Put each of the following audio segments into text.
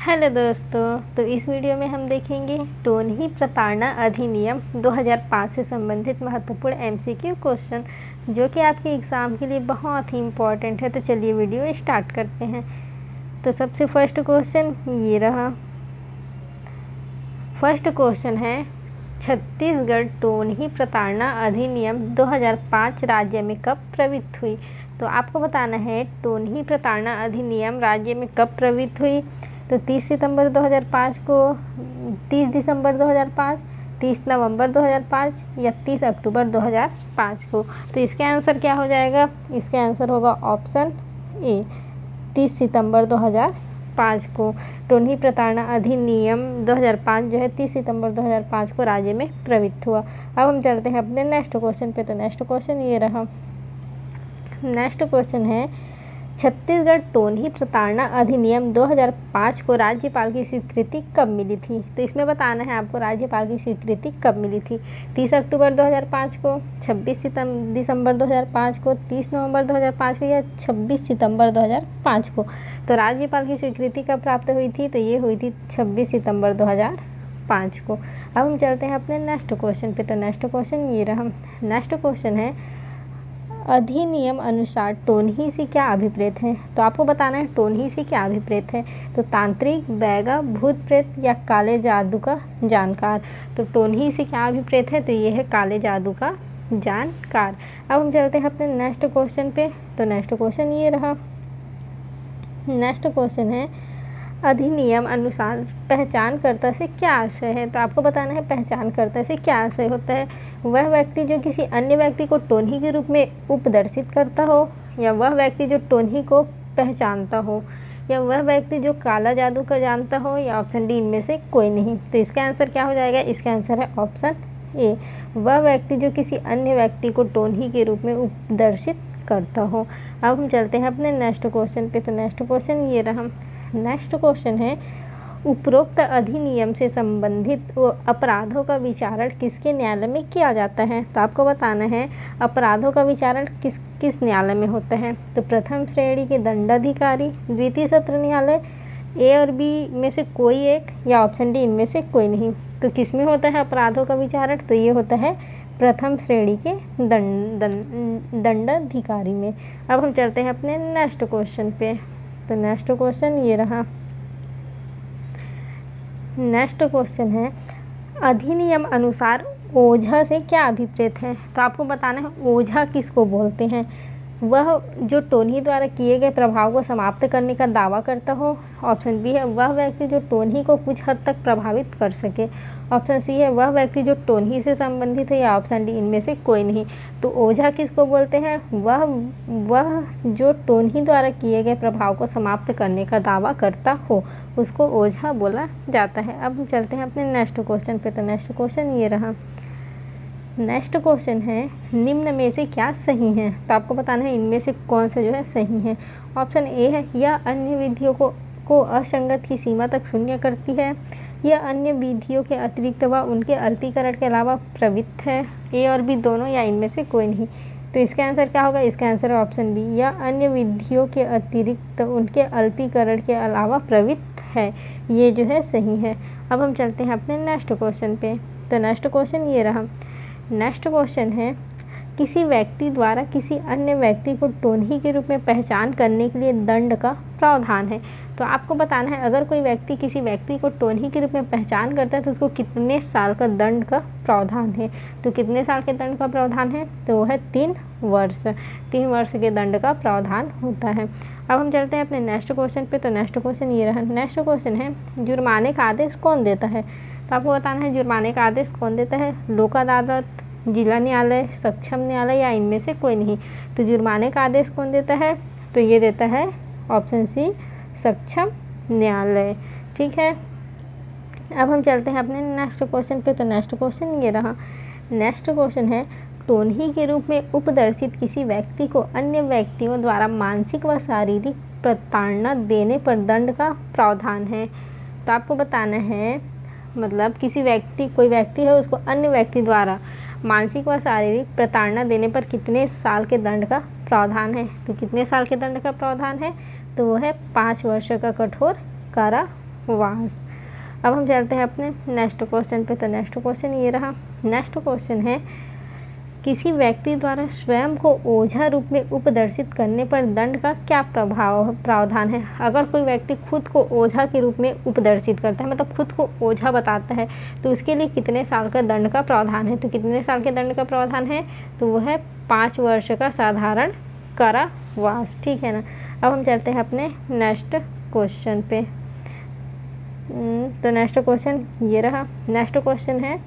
Hello दोस्तों, तो इस वीडियो में हम देखेंगे टोनही प्रताड़ना अधिनियम 2005 से संबंधित महत्वपूर्ण एमसीक्यू क्वेश्चन जो कि आपके एग्ज़ाम के लिए बहुत ही इम्पॉर्टेंट है। तो चलिए वीडियो स्टार्ट करते हैं। तो सबसे फर्स्ट क्वेश्चन ये रहा। फर्स्ट क्वेश्चन है, छत्तीसगढ़ टोनही प्रताड़ना अधिनियम 2005 राज्य में कब प्रवृत्त हुई। तो आपको बताना है टोनही प्रताड़ना अधिनियम राज्य में कब प्रवृत्त हुई। तो 30 सितंबर 2005 को, 30 दिसंबर 2005, 30 नवंबर 2005 या 30 अक्टूबर 2005 को। तो इसका आंसर क्या हो जाएगा? इसका आंसर होगा ऑप्शन ए, 30 सितंबर 2005 को टोनही प्रताड़ना अधिनियम 2005 जो है 30 सितंबर 2005 को राज्य में प्रवृत्त हुआ। अब हम चलते हैं अपने नेक्स्ट क्वेश्चन पे। तो नेक्स्ट क्वेश्चन ये रहा। नेक्स्ट क्वेश्चन है, छत्तीसगढ़ टोनही प्रताड़ना अधिनियम 2005 को राज्यपाल की स्वीकृति कब मिली थी। तो इसमें बताना है आपको राज्यपाल की स्वीकृति कब मिली थी। 30 अक्टूबर 2005 को, 26 दिसंबर 2005 को, 30 नवंबर 2005 को या 26 सितंबर 2005 को। तो राज्यपाल की स्वीकृति कब प्राप्त हुई थी? तो ये हुई थी 26 सितंबर 2005 को। अब हम चलते हैं अपने नेक्स्ट क्वेश्चन पे। तो नेक्स्ट क्वेश्चन ये रहा। नेक्स्ट क्वेश्चन है, अधिनियम अनुसार टोनही से क्या अभिप्रेत है। तो आपको बताना है टोनही से क्या अभिप्रेत है। तो तांत्रिक, बैगा, भूत प्रेत या काले जादू का जानकार। तो टोनही से क्या अभिप्रेत है? तो ये है काले जादू का जानकार। अब हम चलते हैं अपने नेक्स्ट क्वेश्चन पे। तो नेक्स्ट क्वेश्चन ये रहा। नेक्स्ट क्वेश्चन है, अधिनियम अनुसार पहचानकर्ता से क्या आशय है। तो आपको बताना है पहचानकर्ता से क्या आशय होता है। वह व्यक्ति जो किसी अन्य व्यक्ति को टोनही के रूप में उपदर्शित करता हो, या वह व्यक्ति जो टोनही को पहचानता हो, या वह व्यक्ति जो काला जादू का जानता हो, या ऑप्शन डी इनमें से कोई नहीं। तो इसका आंसर क्या हो जाएगा? इसका आंसर है ऑप्शन ए, वह व्यक्ति जो किसी अन्य व्यक्ति को टोनही के रूप में उपदर्शित करता हो। अब हम चलते हैं अपने नेक्स्ट क्वेश्चन पे। तो नेक्स्ट क्वेश्चन ये रहा। नेक्स्ट क्वेश्चन है, उपरोक्त अधिनियम से संबंधित अपराधों का विचारण किसके न्यायालय में किया जाता है। तो आपको बताना है अपराधों का विचारण किस न्यायालय में होता है। तो प्रथम श्रेणी के दंडाधिकारी, द्वितीय सत्र न्यायालय, ए और बी में से कोई एक, या ऑप्शन डी इनमें से कोई नहीं। तो किस में होता है अपराधों का विचारण? तो ये होता है प्रथम श्रेणी के दंडाधिकारी में। अब हम चलते हैं अपने नेक्स्ट क्वेश्चन पे। तो नेक्स्ट क्वेश्चन ये रहा। नेक्स्ट क्वेश्चन है, अधिनियम अनुसार ओझा से क्या अभिप्रेत है। तो आपको बताना है ओझा किसको बोलते हैं। वह जो टोनही द्वारा किए गए प्रभाव को समाप्त करने का दावा करता हो। ऑप्शन बी है वह व्यक्ति जो टोनही को कुछ हद तक प्रभावित कर सके। ऑप्शन सी है वह व्यक्ति जो टोनही से संबंधित है, या ऑप्शन डी इनमें से कोई नहीं। तो ओझा किसको बोलते हैं? वह जो टोनही द्वारा किए गए प्रभाव को समाप्त करने का दावा करता हो उसको ओझा बोला जाता है। अब हम चलते हैं अपने नेक्स्ट क्वेश्चन पे। तो नेक्स्ट क्वेश्चन ये रहा। नेक्स्ट क्वेश्चन है, निम्न में से क्या सही है। तो आपको बताना है इनमें से कौन सा जो है सही है। ऑप्शन ए है यह अन्य विधियों को असंगत की सीमा तक शून्य करती है। यह अन्य विधियों के अतिरिक्त व उनके अल्पीकरण के अलावा प्रवृत्त है। ए और बी दोनों, या इनमें से कोई नहीं। तो इसका आंसर क्या होगा? इसका आंसर है ऑप्शन बी, यह अन्य विधियों के अतिरिक्त उनके अल्पीकरण के अलावा प्रवृत्त है। ये जो है सही है। अब हम चलते हैं अपने नेक्स्ट क्वेश्चन पे। तो नेक्स्ट क्वेश्चन ये रहा। नेक्स्ट क्वेश्चन है, किसी व्यक्ति द्वारा किसी अन्य व्यक्ति को टोनही के रूप में पहचान करने के लिए दंड का प्रावधान है। तो आपको बताना है अगर कोई व्यक्ति किसी व्यक्ति को टोनही के रूप में पहचान करता है तो उसको कितने साल का दंड का प्रावधान है। तो कितने साल के दंड का प्रावधान है? तो वो है 3 वर्ष। 3 वर्ष के दंड का प्रावधान होता है। अब हम चलते हैं अपने नेक्स्ट क्वेश्चन पे। तो नेक्स्ट क्वेश्चन ये रहा। नेक्स्ट क्वेश्चन है, जुर्माने का आदेश कौन देता है। तो आपको बताना है जुर्माने का आदेश कौन देता है। लोक अदालत, जिला न्यायालय, सक्षम न्यायालय, या इनमें से कोई नहीं। तो जुर्माने का आदेश कौन देता है? तो ये देता है ऑप्शन सी, सक्षम न्यायालय। ठीक है। अब हम चलते हैं अपने नेक्स्ट क्वेश्चन पे। तो नेक्स्ट क्वेश्चन ये रहा। नेक्स्ट क्वेश्चन है, टोनही के रूप में उपदर्शित किसी व्यक्ति को अन्य व्यक्तियों द्वारा मानसिक व शारीरिक प्रताड़ना देने पर दंड का प्रावधान है। तो आपको बताना है मतलब कोई व्यक्ति है उसको अन्य व्यक्ति द्वारा मानसिक व शारीरिक प्रताड़ना देने पर कितने साल के दंड का प्रावधान है। तो कितने साल के दंड का प्रावधान है? तो वो है 5 वर्ष का कठोर कारावास। अब हम चलते हैं अपने नेक्स्ट क्वेश्चन पे। तो नेक्स्ट क्वेश्चन ये रहा। नेक्स्ट क्वेश्चन है, किसी व्यक्ति द्वारा स्वयं को ओझा रूप में उपदर्शित करने पर दंड का क्या प्रावधान है। अगर कोई व्यक्ति खुद को ओझा के रूप में उपदर्शित करता है, मतलब खुद को ओझा बताता है, तो उसके लिए कितने साल का दंड का प्रावधान है। तो कितने साल के दंड का प्रावधान है, तो वो है 5 वर्ष का साधारण कारावास। ठीक है ना। अब हम चलते हैं अपने नेक्स्ट क्वेश्चन पे। तो नेक्स्ट क्वेश्चन ये रहा। नेक्स्ट क्वेश्चन है,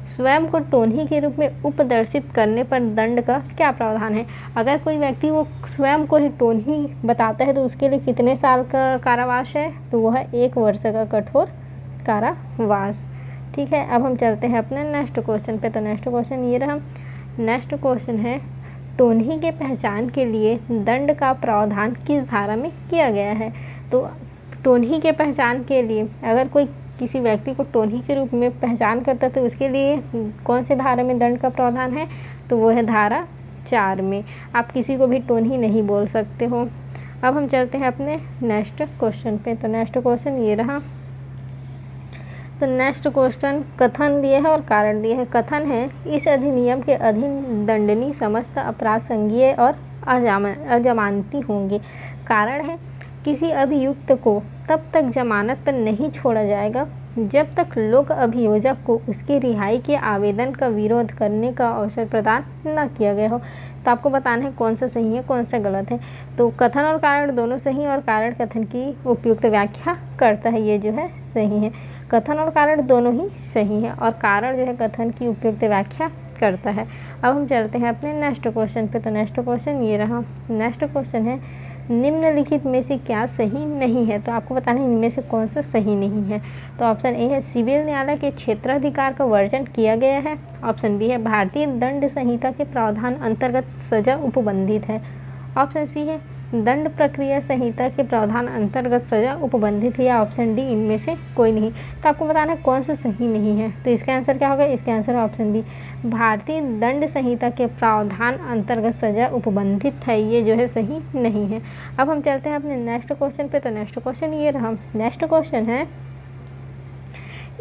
स्वयं को टोन्ही के रूप में उपदर्शित करने पर दंड का क्या प्रावधान है। अगर कोई व्यक्ति वो स्वयं को ही टोन्ही बताता है तो उसके लिए कितने साल का कारावास है, तो वह है 1 वर्ष का कठोर कारावास। ठीक है। अब हम चलते हैं अपने नेक्स्ट क्वेश्चन पे। तो नेक्स्ट क्वेश्चन ये रहा। नेक्स्ट क्वेश्चन है, टोन्ही के पहचान के लिए दंड का प्रावधान किस धारा में किया गया है। तो टोन्ही के पहचान के लिए अगर कोई किसी व्यक्ति को टोन्ही के रूप में पहचान करता है तो उसके लिए कौन से धारा में दंड का प्रावधान है, तो वो है धारा 4 में। आप किसी को भी टोन्ही नहीं बोल सकते हो। अब हम चलते हैं अपने नेक्स्ट क्वेश्चन पे। तो नेक्स्ट क्वेश्चन ये रहा। तो नेक्स्ट क्वेश्चन कथन दिए है और कारण दिए है। कथन है, इस अधिनियम के अधीन दंडनीय समस्त अपराध संज्ञेय और अजमानती होंगे। कारण है, किसी अभियुक्त को तब तक जमानत पर नहीं छोड़ा जाएगा जब तक लोक अभियोजक को उसकी रिहाई के आवेदन का विरोध करने का अवसर प्रदान न किया गया हो। तो आपको बताना है कौन सा सही है कौन सा गलत है। तो कथन और कारण दोनों सही, और कारण कथन की उपयुक्त व्याख्या करता है, ये जो है सही है। कथन और कारण दोनों ही सही है और कारण जो है कथन की उपयुक्त व्याख्या करता है। अब हम चलते हैं अपने नेक्स्ट क्वेश्चन पे। तो नेक्स्ट क्वेश्चन ये रहा। नेक्स्ट क्वेश्चन है, निम्नलिखित में से क्या सही नहीं है। तो आपको बताना है इनमें से कौन सा सही नहीं है। तो ऑप्शन ए है, सिविल न्यायालय के क्षेत्राधिकार का वर्जन किया गया है। ऑप्शन बी है, भारतीय दंड संहिता के प्रावधान अंतर्गत सजा उपबंधित है। ऑप्शन सी है, दंड प्रक्रिया संहिता के प्रावधान अंतर्गत सजा उपबंधित है। या ऑप्शन डी, इनमें से कोई नहीं। तो आपको बताना है कौन सा सही नहीं है। तो इसका आंसर क्या होगा, इसका आंसर है ऑप्शन बी, भारतीय दंड संहिता के प्रावधान अंतर्गत सजा उपबंधित है, ये जो है सही नहीं है। अब हम चलते हैं अपने नेक्स्ट क्वेश्चन पे। तो नेक्स्ट क्वेश्चन ये रहा। नेक्स्ट क्वेश्चन है,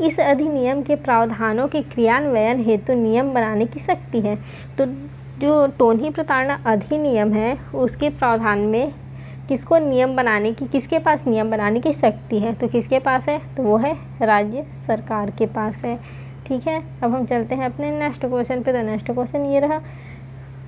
इस अधिनियम के प्रावधानों के क्रियान्वयन हेतु नियम बनाने की शक्ति है। तो जो टोन्ही प्रताड़ना अधिनियम है उसके प्रावधान में किसको नियम बनाने की, किसके पास नियम बनाने की शक्ति है। तो किसके पास है, तो वो है राज्य सरकार के पास है। ठीक है। अब हम चलते हैं अपने नेक्स्ट क्वेश्चन पे। तो नेक्स्ट क्वेश्चन ये रहा।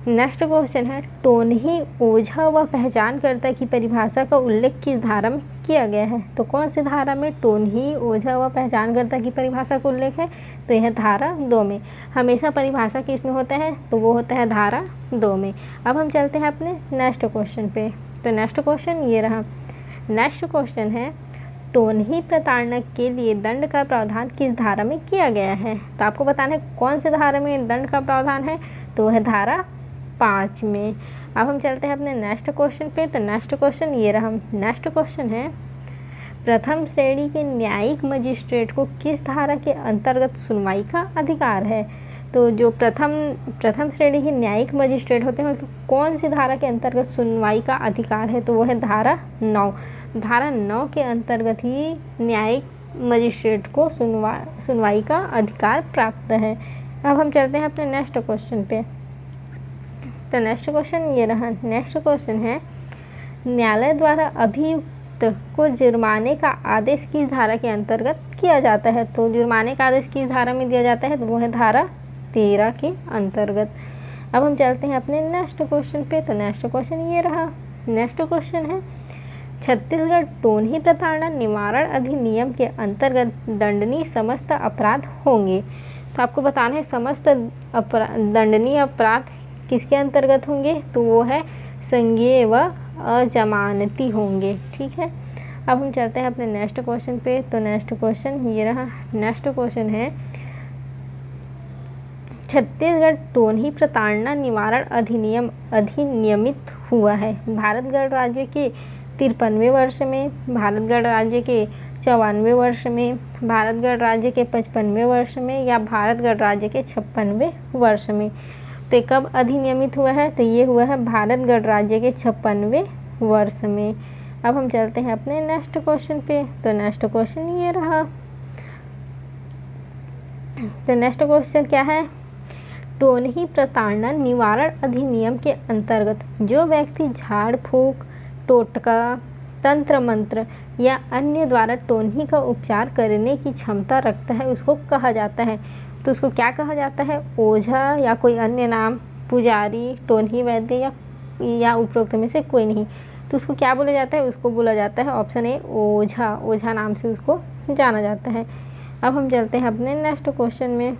नेक्स्ट क्वेश्चन है, टोन्ही ओझा व पहचानकर्ता की परिभाषा का उल्लेख किस धारा में किया गया है। तो कौन सी धारा में टोन्ही ओझा व पहचानकर्ता की परिभाषा का उल्लेख है, तो यह धारा 2 में। हमेशा परिभाषा किस में होता है, तो वो होता है धारा 2 में। अब हम चलते हैं अपने नेक्स्ट क्वेश्चन पे। तो नेक्स्ट क्वेश्चन ये रहा। नेक्स्ट क्वेश्चन है, टोन्ही प्रताड़ना के लिए दंड का प्रावधान किस धारा में किया गया है। तो आपको बताना है कौन से धारा में दंड का प्रावधान है, तो वह धारा 5 में। अब हम चलते हैं अपने नेक्स्ट क्वेश्चन पे। तो नेक्स्ट क्वेश्चन ये रहा। नेक्स्ट क्वेश्चन है, प्रथम श्रेणी के न्यायिक मजिस्ट्रेट को किस धारा के अंतर्गत सुनवाई का अधिकार है। तो जो प्रथम श्रेणी के न्यायिक मजिस्ट्रेट होते हैं तो कौन सी धारा के अंतर्गत सुनवाई का अधिकार है, तो वो है धारा 9। धारा 9 के अंतर्गत ही न्यायिक मजिस्ट्रेट को सुनवाई का अधिकार प्राप्त है। अब हम चलते हैं अपने नेक्स्ट क्वेश्चन पे। तो नेक्स्ट क्वेश्चन ये रहा। नेक्स्ट क्वेश्चन है, न्यायालय द्वारा अभियुक्त को जुर्माने का आदेश किस धारा के अंतर्गत किया जाता है। तो जुर्माने का आदेश किस धारा में दिया जाता है, तो वो है धारा 13 के अंतर्गत। अब हम चलते हैं अपने नेक्स्ट क्वेश्चन पे। तो नेक्स्ट क्वेश्चन ये रहा। नेक्स्ट क्वेश्चन है, छत्तीसगढ़ टोन्ही प्रताड़ना निवारण अधिनियम के अंतर्गत दंडनीय समस्त अपराध होंगे। तो आपको बताना है समस्त दंडनीय अपराध किसके अंतर्गत होंगे, तो वो है संज्ञेय व अजमानती होंगे। ठीक है। अब हम चलते हैं अपने नेक्स्ट क्वेश्चन पे। तो नेक्स्ट क्वेश्चन ये रहा। नेक्स्ट क्वेश्चन है, छत्तीसगढ़ टोन्ही प्रताड़ना निवारण अधिनियम अधिनियमित हुआ है भारत गणराज्य के 53वें वर्ष में, भारत गणराज्य के 54वें वर्ष में, भारत गणराज्य के 55वें वर्ष में या भारत गणराज्य के 56वें वर्ष में। तो कब अधिनियमित हुआ है, तो ये हुआ है भारत गणराज्य के 56वें वर्ष में। अब हम चलते हैं अपने नेक्स्ट क्वेश्चन पे। तो नेक्स्ट क्वेश्चन ये रहा। तो नेक्स्ट क्वेश्चन क्या है? टोनही प्रताड़ना निवारण अधिनियम के अंतर्गत जो व्यक्ति झाड़ फूंक, टोटका, तंत्र मंत्र या अन्य द्वारा टोनही का उपचार करने की क्षमता रखता है उसको कहा जाता है। तो उसको क्या कहा जाता है? ओझा या कोई अन्य नाम, पुजारी, टोनही वैद्य या उपरोक्त में से कोई नहीं। तो उसको क्या बोला जाता है? उसको बोला जाता है ऑप्शन ए ओझा। ओझा नाम से उसको जाना जाता है। अब हम चलते हैं अपने नेक्स्ट क्वेश्चन में।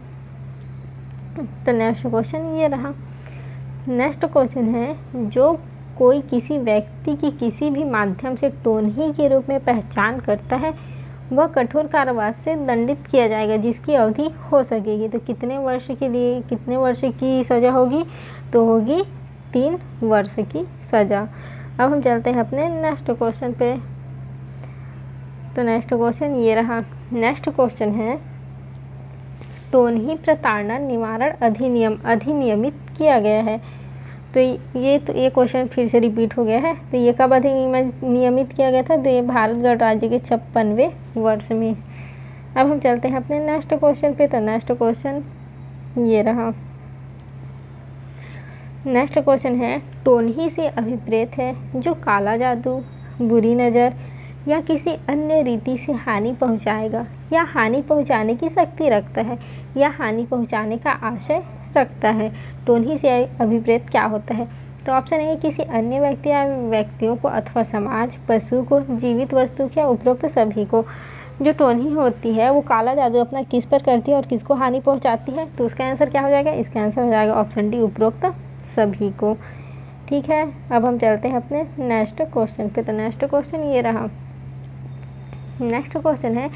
तो नेक्स्ट क्वेश्चन ये रहा। नेक्स्ट क्वेश्चन है, जो कोई किसी व्यक्ति की किसी भी माध्यम से टोनही के रूप में पहचान करता है वह कठोर कारावास से दंडित किया जाएगा जिसकी अवधि हो सकेगी। तो कितने वर्ष के लिए कितने वर्ष की सज़ा होगी? तो होगी 3 वर्ष की सज़ा। अब हम चलते हैं अपने नेक्स्ट क्वेश्चन पे। तो नेक्स्ट क्वेश्चन ये रहा। नेक्स्ट क्वेश्चन है, टोनही प्रताड़ना निवारण अधिनियम अधिनियमित किया गया है। तो ये क्वेश्चन फिर से रिपीट हो गया है। तो ये कब अधिनियमित किया गया था? तो ये भारत गणराज्य के 56वें वर्ष में। अब हम चलते हैं अपने नेक्स्ट क्वेश्चन पे। तो नेक्स्ट क्वेश्चन ये रहा। नेक्स्ट क्वेश्चन है, टोनही से अभिप्रेत है जो काला जादू, बुरी नज़र या किसी अन्य रीति से हानि पहुंचाएगा या हानि पहुंचाने की शक्ति रखता है या हानि पहुंचाने का आशय रखता है। टोनही से अभिप्रेत क्या होता है? तो ऑप्शन ए किसी अन्य व्यक्ति या व्यक्तियों को अथवा समाज, पशु को, जीवित वस्तु या उपरोक्त सभी को। जो टोनही होती है वो काला जादू अपना किस पर करती है और किसको हानि पहुंचाती है? तो उसका आंसर क्या हो जाएगा? इसका आंसर हो जाएगा ऑप्शन डी उपरोक्त सभी को। ठीक है, अब हम चलते हैं अपने नेक्स्ट क्वेश्चन पे। तो नेक्स्ट क्वेश्चन ये रहा। नेक्स्ट क्वेश्चन है,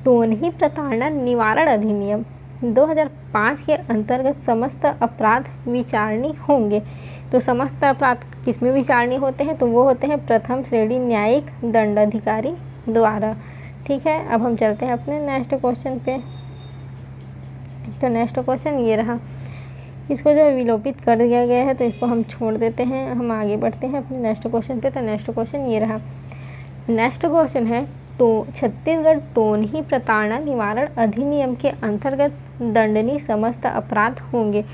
टोनही प्रताड़ना निवारण अधिनियम 2005 के अंतर्गत समस्त अपराध विचारणीय होंगे। तो समस्त अपराध किसमें विचारणीय होते हैं? तो वो होते हैं प्रथम श्रेणी न्यायिक दंडाधिकारी द्वारा। ठीक है, अब हम चलते हैं अपने नेक्स्ट क्वेश्चन पे। तो नेक्स्ट क्वेश्चन ये रहा। इसको जो विलोपित कर दिया गया है तो इसको हम छोड़ देते हैं, हम आगे बढ़ते हैं अपने नेक्स्ट क्वेश्चन पे। तो नेक्स्ट क्वेश्चन ये रहा। नेक्स्ट क्वेश्चन है, तो छत्तीसगढ़ टोनही प्रताड़ना निवारण अधिनियम के अंतर्गत दंडनीय समस्त अपराध होंगे।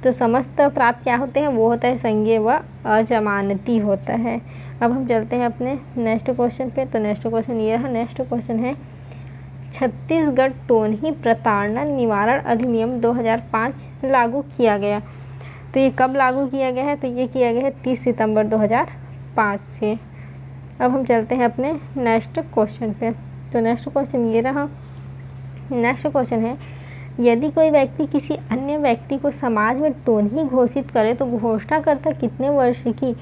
तो समस्त अपराध क्या होते हैं? वो होता है संज्ञेय व अजमानती होता है। अब हम चलते हैं अपने नेक्स्ट क्वेश्चन पे। तो नेक्स्ट क्वेश्चन ये रहा। नेक्स्ट क्वेश्चन है, छत्तीसगढ़ टोनही प्रताड़ना निवारण अधिनियम 2005 लागू किया गया। तो ये कब लागू किया गया है? तो ये किया गया है 30 सितंबर 2005 से। अब हम चलते हैं अपने नेक्स्ट क्वेश्चन पे। तो नेक्स्ट क्वेश्चन ये रहा। नेक्स्ट क्वेश्चन है, यदि कोई व्यक्ति किसी अन्य व्यक्ति को समाज में टोनही घोषित करे तो घोषणाकर्ता कितने वर्ष की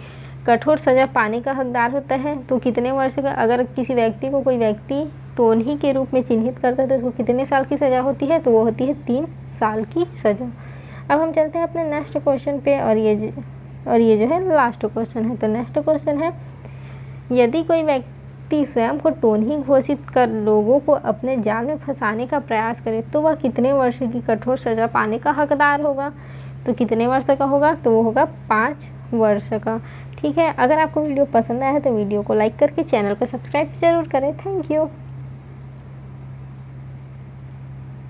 कठोर सज़ा पाने का हकदार होता है? तो कितने वर्ष का? अगर किसी व्यक्ति को कोई व्यक्ति टोनही के रूप में चिन्हित करता है तो उसको कितने साल की सज़ा होती है? तो वो होती है 3 साल की सज़ा। अब हम चलते हैं अपने नेक्स्ट क्वेश्चन पे और ये जो है लास्ट क्वेश्चन है। तो नेक्स्ट क्वेश्चन है, यदि कोई व्यक्ति स्वयं को टोनही घोषित कर लोगों को अपने जाल में फंसाने का प्रयास करे तो वह कितने वर्ष की कठोर सज़ा पाने का हकदार होगा? तो कितने वर्ष का होगा? तो वो होगा 5 वर्ष का। ठीक है, अगर आपको वीडियो पसंद आया है तो वीडियो को लाइक करके चैनल को सब्सक्राइब ज़रूर करें। Thank you.